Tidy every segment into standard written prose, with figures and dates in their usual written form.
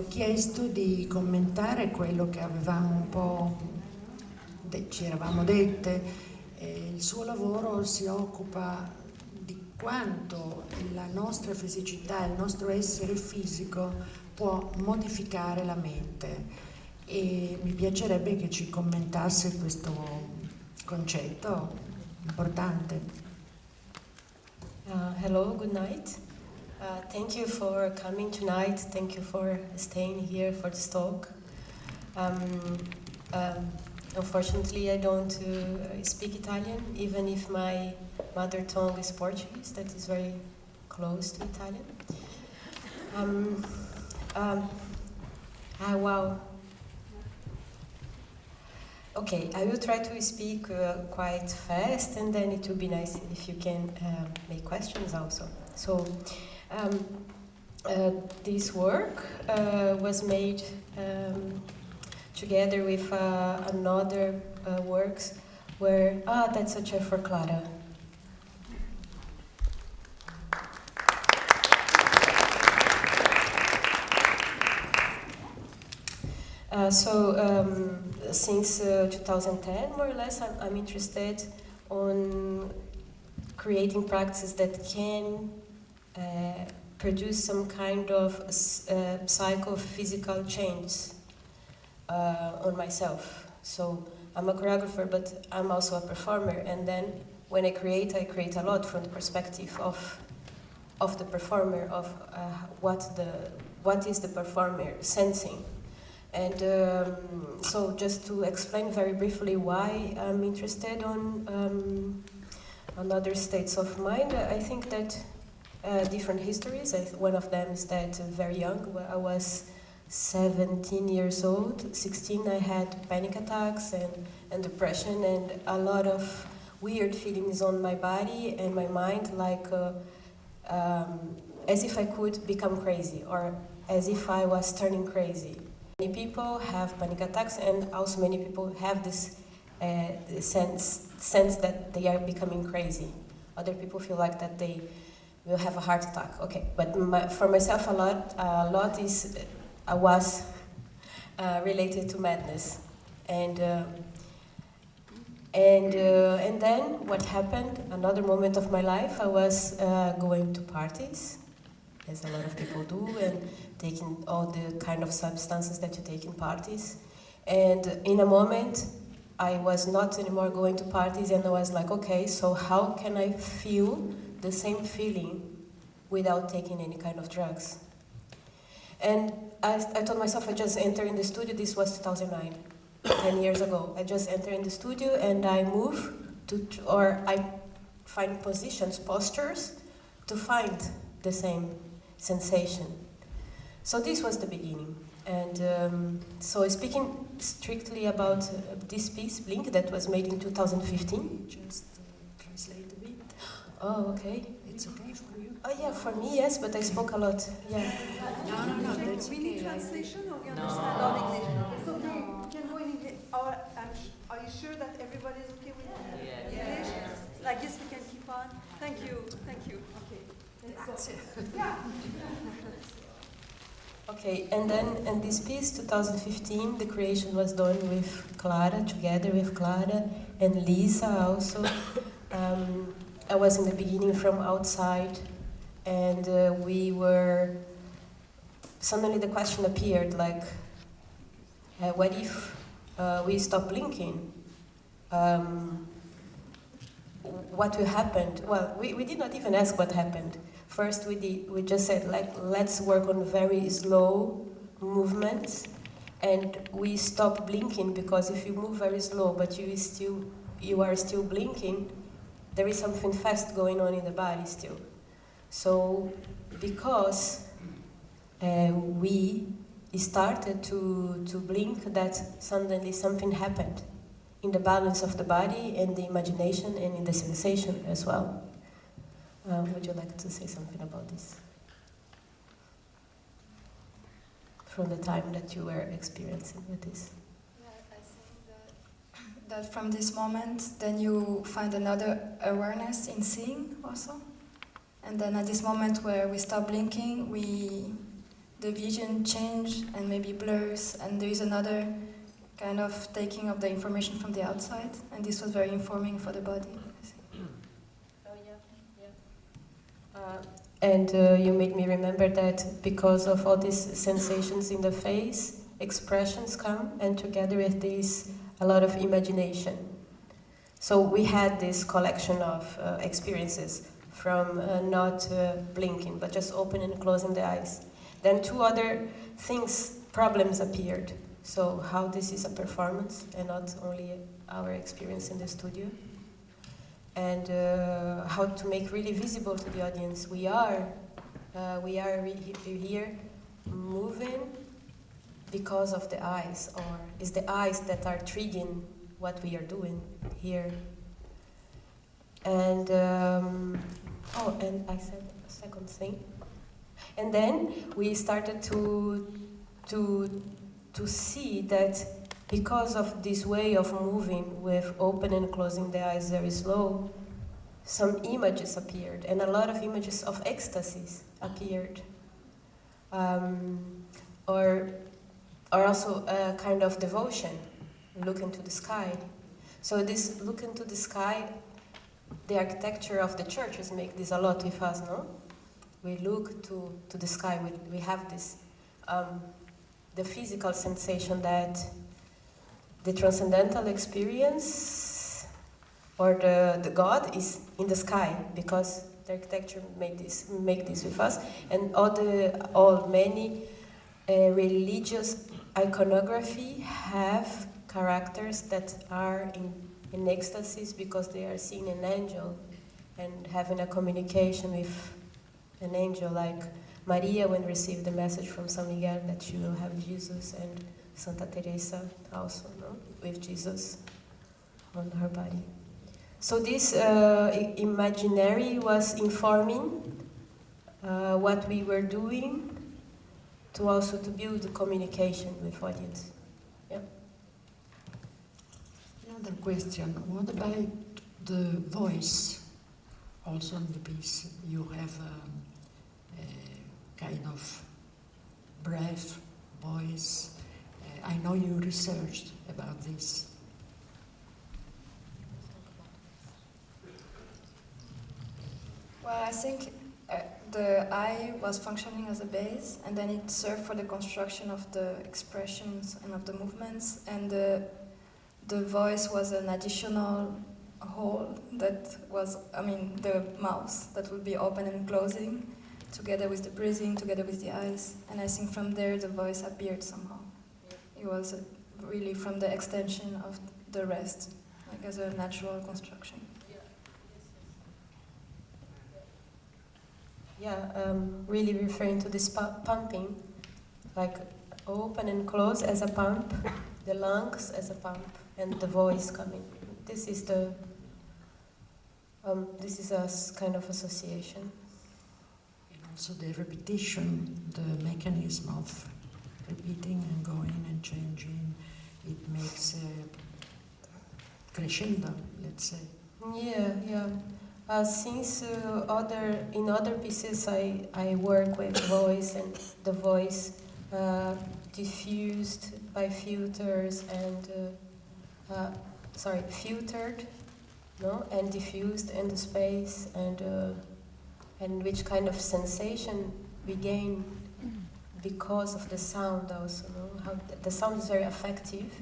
chiesto di commentare quello che avevamo un po', ci eravamo dette. Il suo lavoro si occupa di quanto la nostra fisicità, il nostro essere fisico può modificare la mente, e mi piacerebbe che ci commentasse questo concetto importante. Hello, good night. Thank you for coming tonight. Thank you for staying here for this talk. Unfortunately, I don't speak Italian, even if my mother tongue is Portuguese, that is very close to Italian. Wow. Okay, I will try to speak quite fast, and then it will be nice if you can make questions also. So, this work was made together with another works where, that's a chair for Clara. Since 2010, more or less, I'm interested on creating practices that can produce some kind of psychophysical change on myself. So I'm a choreographer, but I'm also a performer, and then when I create a lot from the perspective of the performer, of what is the performer sensing. And so just to explain very briefly why I'm interested on other states of mind, I think that different histories. One of them is that very young, I was 17 years old, 16, I had panic attacks and depression and a lot of weird feelings on my body and my mind, like as if I could become crazy or as if I was turning crazy. Many people have panic attacks, and also many people have this sense that they are becoming crazy. Other people feel like that they will have a heart attack. Okay, but for myself, a lot was related to madness, and then what happened? Another moment of my life, I was going to parties, as a lot of people do, and taking all the kind of substances that you take in parties. And in a moment, I was not anymore going to parties, and I was like, okay, so how can I feel the same feeling without taking any kind of drugs? And I told myself, I just entered in the studio. This was 2009, 10 years ago. I just entered in the studio and I move or I find positions, postures, to find the same sensation. So this was the beginning. And so speaking strictly about this piece, Blink, that was made in 2015. Just translate a bit. Oh, okay. It's okay for you? Oh yeah, for me, yes, but I spoke a lot. Yeah. No, that's we need okay. translation, or we understand all English? It's okay, we can go in English. Are you sure that everybody is okay with English? Like this we can keep on? Thank you. Okay. Let's go. Yeah. Okay, and then in this piece, 2015, the creation was done with Clara, together with Clara and Lisa also. I was in the beginning from outside, and suddenly the question appeared, like, what if we stop blinking? What will happen? Well, we did not even ask what happened. First, we just said, like, let's work on very slow movements, and we stop blinking, because if you move very slow but you are still blinking, there is something fast going on in the body still. So because we started to blink, that suddenly something happened in the balance of the body and the imagination and in the sensation as well. Would you like to say something about this? From the time that you were experiencing with this? Yeah, I think that from this moment, then you find another awareness in seeing also. And then at this moment where we stop blinking, we the vision change and maybe blurs, and there is another kind of taking of the information from the outside, and this was very informing for the body. Oh yeah. And you made me remember that because of all these sensations in the face, expressions come, and together with this, a lot of imagination. So we had this collection of experiences from not blinking, but just opening and closing the eyes. Then two other problems appeared. So how this is a performance and not only our experience in the studio. And how to make really visible to the audience. We are here moving because of the eyes, or it's the eyes that are triggering what we are doing here. And and I said a second thing. And then we started to see that because of this way of moving with opening and closing the eyes very slow, some images appeared, and a lot of images of ecstasies appeared. Or also a kind of devotion, look into the sky. So this look into the sky, the architecture of the churches make this a lot with us, no? We look to the sky, we have this, the physical sensation that the transcendental experience or the God is in the sky, because the architecture make this with us, and many religious iconography have characters that are in ecstasies because they are seeing an angel and having a communication with an angel, like Maria when received the message from San Miguel that she will have Jesus, and Santa Teresa also, no? With Jesus on her body. So this imaginary was informing what we were doing to also to build the communication with audience. Yeah. Another question, what about the voice? Also in the piece you have a kind of breath, voice. I know you researched about this. Well, I think the eye was functioning as a base, and then it served for the construction of the expressions and of the movements, and the voice was an additional hole that was, the mouth that would be open and closing, together with the breathing, together with the eyes, and I think from there the voice appeared somehow. It was really from the extension of the rest, like as a natural construction. Yeah, really referring to this pumping, like open and close as a pump, the lungs as a pump, and the voice coming. This is a kind of association. And also the repetition, the mechanism of repeating and going and changing, it makes crescendo, let's say. Yeah. Since in other pieces I work with voice, and the voice diffused by filters and filtered, no, and diffused in the space, and which kind of sensation we gain because of the sound also, no? How the sound is very affective,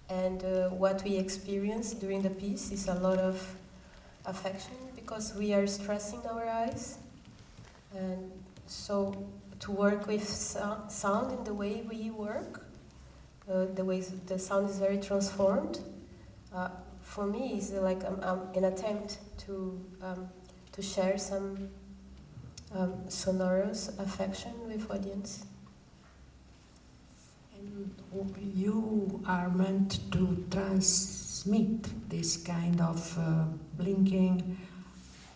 and what we experience during the piece is a lot of affection because we are stressing our eyes, and so to work with sound in the way we work, the way the sound is very transformed, for me is like an attempt to share some sonorous affection with audience. And you are meant to transmit this kind of blinking,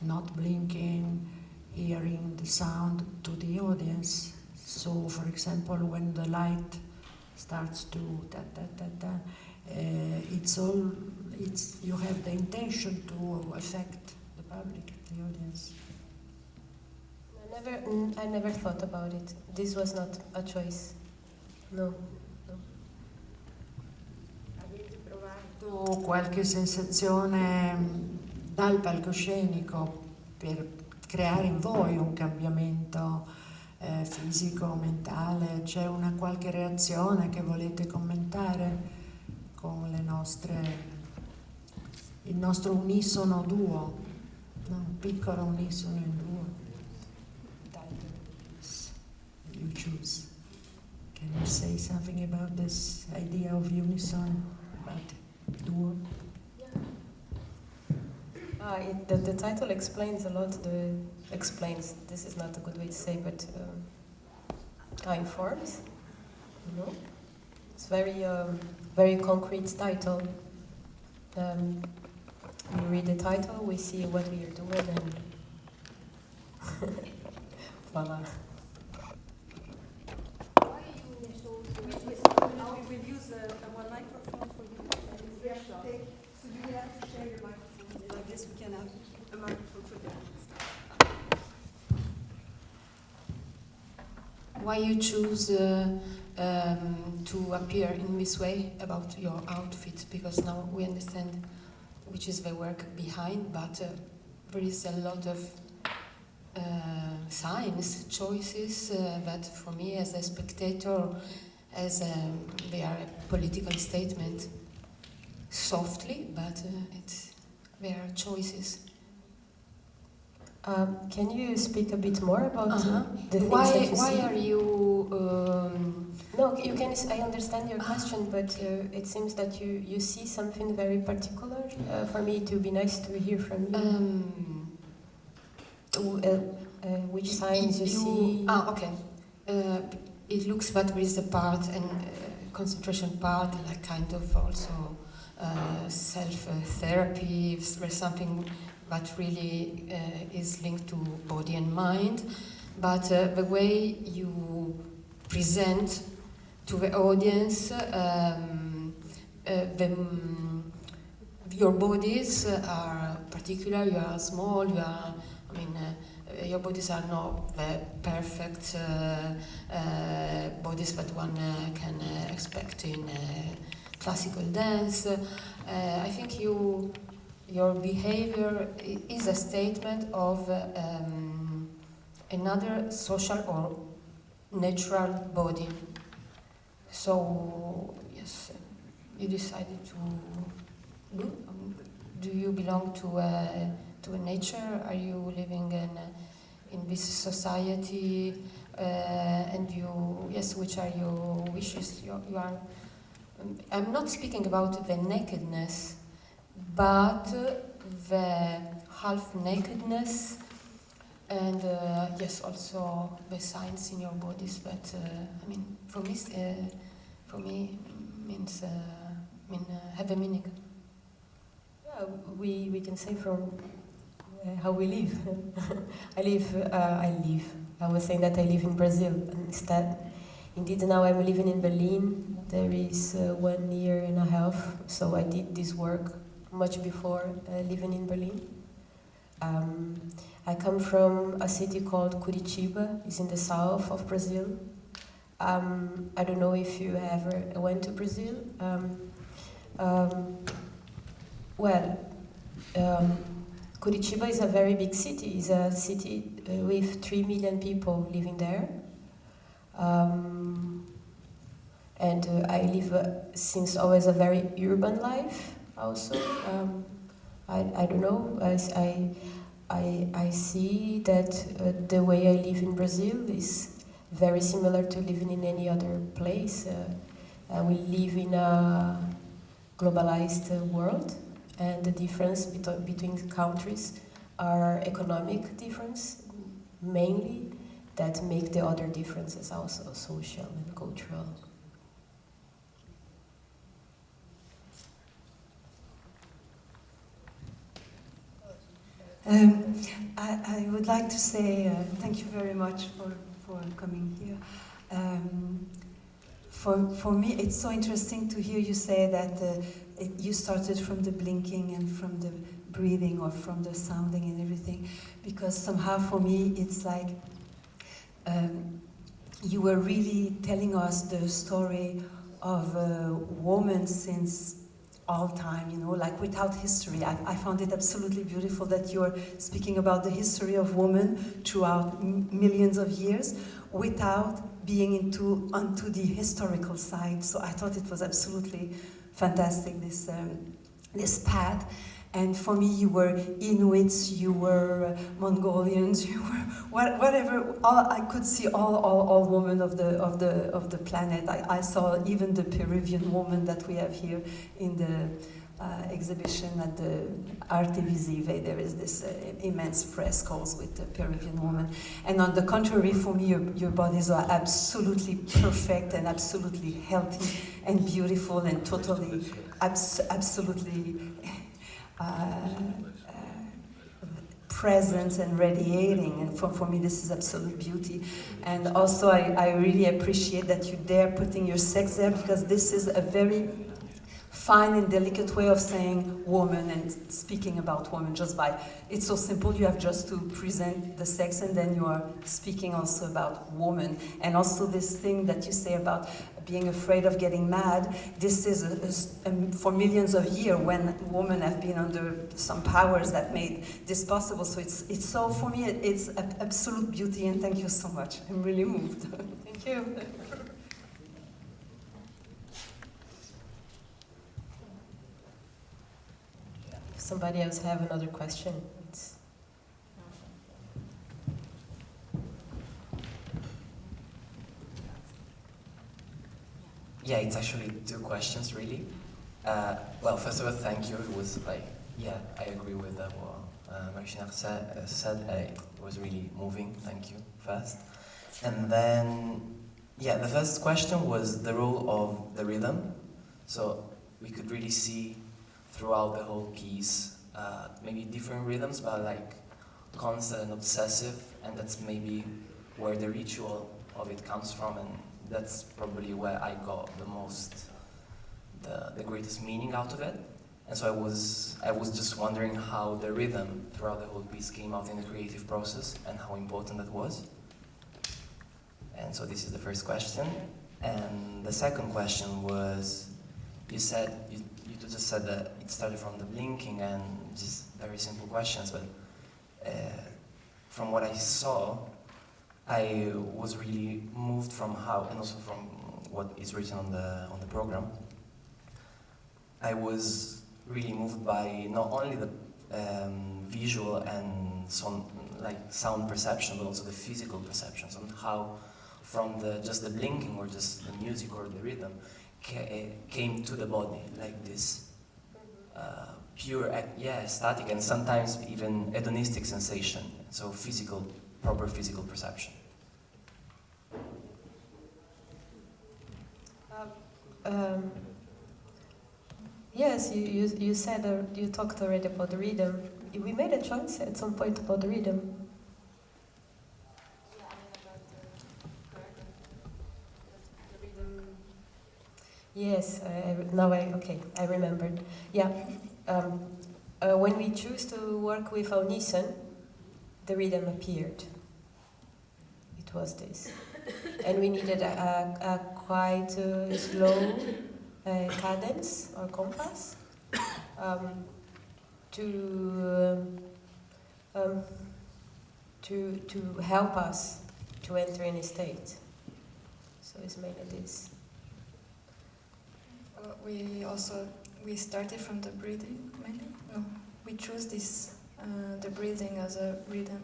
not blinking, hearing the sound to the audience. So, for example, when the light starts to da-da-da-da, you have the intention to affect the public, the audience. I never thought about it. This was not a choice. No. Avete provato qualche sensazione dal palcoscenico per creare in voi un cambiamento fisico, mentale? C'è una qualche reazione che volete commentare con il nostro unisono duo, no? Un piccolo unisono in duo. You choose. Can you say something about this idea of unison, about duo? The title explains a lot. Explains. This is not a good way to say, but informs. You know, it's very concrete title. We read the title, we see what we are doing, and voila. Now we will use one microphone for you. So you will have to share your microphone. Like this, we can have a microphone for them. Why you choose to appear in this way about your outfit? Because now we understand which is the work behind, but there is a lot of signs, choices that for me as a spectator, as they are a political statement, softly, but they are choices. Can you speak a bit more about the things why, that you why see? are you... No, you can. I understand your question, but it seems that you see something very particular. For me, it would be nice to hear from you. Which signs you see? Okay. It looks that there is a part and concentration part, like kind of also self-therapy. There's something that really is linked to body and mind, but the way you present to the audience, your bodies are particular. You are small. You are. Your bodies are not the perfect bodies that one can expect in classical dance. I think your behavior is a statement of another social or natural body. So, yes, you decided to do you belong to a nature? Are you living in this society? And which are your wishes? You are. I'm not speaking about the nakedness, but the half nakedness, and also the signs in your bodies. But for me, means have a meaning. Yeah, we can say from how we live. I was saying that I live in Brazil instead. Indeed, now I'm living in Berlin. There is 1 year and a half, so I did this work much before living in Berlin. I come from a city called Curitiba. It's in the south of Brazil. I don't know if you ever went to Brazil. Curitiba is a very big city. It's a city with 3 million people living there. And I live since always a very urban life also. I don't know, I see that the way I live in Brazil is very similar to living in any other place. We live in a globalized world, and the difference between countries are economic difference, mainly, that make the other differences also social and cultural. I would like to say thank you very much for coming here. For me, it's so interesting to hear you say that you started from the blinking and from the breathing or from the sounding and everything, because somehow for me it's like you were really telling us the story of a woman since all time, you know, like without history. I found it absolutely beautiful that you're speaking about the history of women throughout millions of years without being onto the historical side. So I thought it was absolutely fantastic, this path. And for me, you were Inuits, you were Mongolians, you were whatever. I could see all women of the planet. I saw even the Peruvian woman that we have here in the exhibition at the Arte Visive. There is this immense frescoes with the Peruvian woman. And on the contrary, for me, your bodies are absolutely perfect and absolutely healthy and beautiful and totally, absolutely. Present and radiating, and for me this is absolute beauty. And also I really appreciate that you dare putting your sex there, because this is a very fine and delicate way of saying woman and speaking about woman. Just by, it's so simple, you have just to present the sex and then you are speaking also about woman. And also this thing that you say about being afraid of getting mad, this is for millions of years when women have been under some powers that made this possible. So it's so, for me, it's absolute beauty, and thank you so much. I'm really moved. Thank you. If somebody else have another question, it's... Yeah, it's actually two questions, really. Well, first of all, thank you. It was like, yeah, I agree with what Maricina said. It was really moving. Thank you, first. And then, yeah, the first question was the role of the rhythm. So we could really see throughout the whole piece, maybe different rhythms, but like constant and obsessive, and that's maybe where the ritual of it comes from, and that's probably where I got the most, the greatest meaning out of it. And so I was just wondering how the rhythm throughout the whole piece came out in the creative process and how important that was. And so this is the first question. And the second question was, you just said that it started from the blinking and just very simple questions, but from what I saw, I was really moved from how, and also from what is written on the program. I was really moved by not only the visual and sound perception, but also the physical perceptions, and how from just the blinking or just the music or the rhythm came to the body, like this pure, static and sometimes even hedonistic sensation. So proper physical perception. Yes, you said, you talked already about the rhythm. We made a choice at some point about the rhythm. Yes, I remembered. Yeah, when we choose to work with unison, the rhythm appeared. It was this. And we needed a quite slow cadence or compass to help us to enter in a state. So it's mainly this. We started from the breathing, maybe? No, we chose this, the breathing as a rhythm.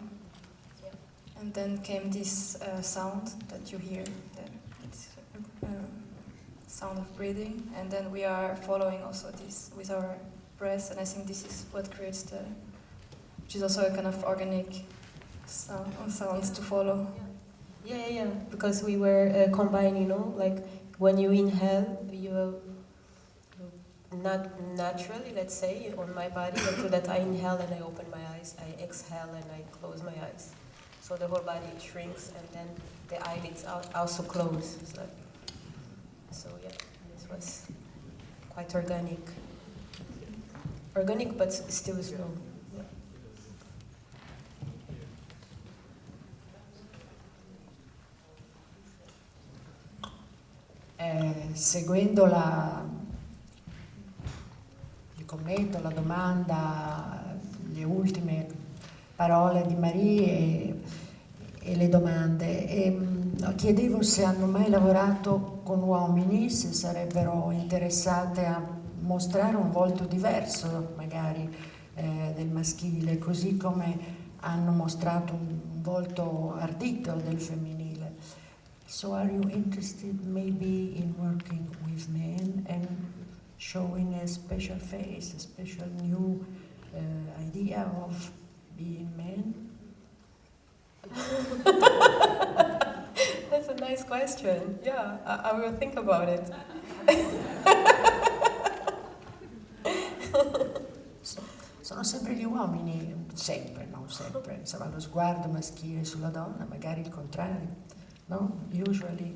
Yeah. And then came this sound that you hear there. It's sound of breathing, and then we are following also this with our breath, and I think this is what creates which is also a kind of organic sounds to follow. Yeah, because we were combining, like when you inhale, you not naturally, let's say, on my body, until that I inhale and I open my eyes, I exhale and I close my eyes. So the whole body shrinks and then the eyelids also close. So yeah, this was quite organic. Organic, but still slow. Yeah. seguendo il commento, la domanda, le ultime parole di Marie e le domande. Chiedevo se hanno mai lavorato con uomini, se sarebbero interessate a mostrare un volto diverso magari del maschile, così come hanno mostrato un volto ardito del femminile. So are you interested maybe in working with men and showing a special face, a special new idea of being men? That's a nice question. Yeah, I will think about it. Sono sempre gli uomini, sempre, non sempre, insomma lo sguardo maschile sulla donna, magari il contrario, no? Usually.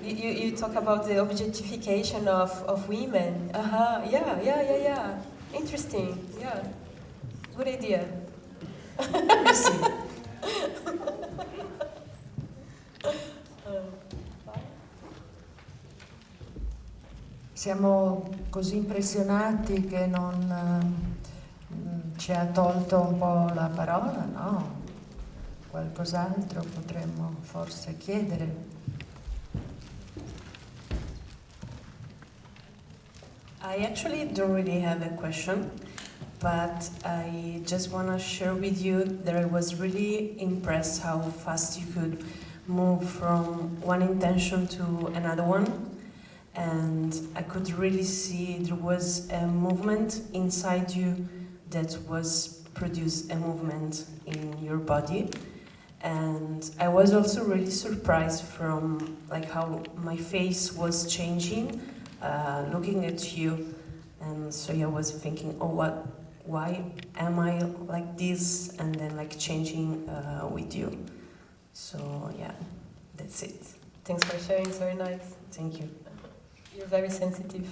You talk about the objectification of women. Yeah. Interesting. Yeah. Good idea. Sì. Siamo così impressionati che non ci ha tolto un po' la parola, no? Qualcos'altro potremmo forse chiedere. I actually don't really have a question, but I just want to share with you that I was really impressed how fast you could move from one intention to another one. And I could really see there was a movement inside you that was produced a movement in your body. And I was also really surprised from like how my face was changing, looking at you. And so I was thinking, oh, why am I like this? And then like changing with you. So yeah, that's it. Thanks for sharing, it's very nice. Thank you. You're very sensitive.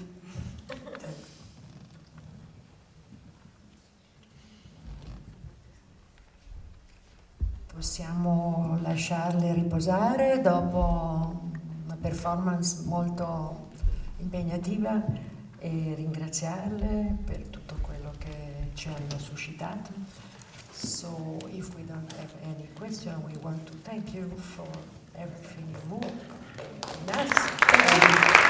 Possiamo lasciarle riposare dopo una performance molto impegnativa e ringraziarle per tutto quello che ci hanno suscitato. So if we don't have any question, we want to thank you for everything you moved. Yes.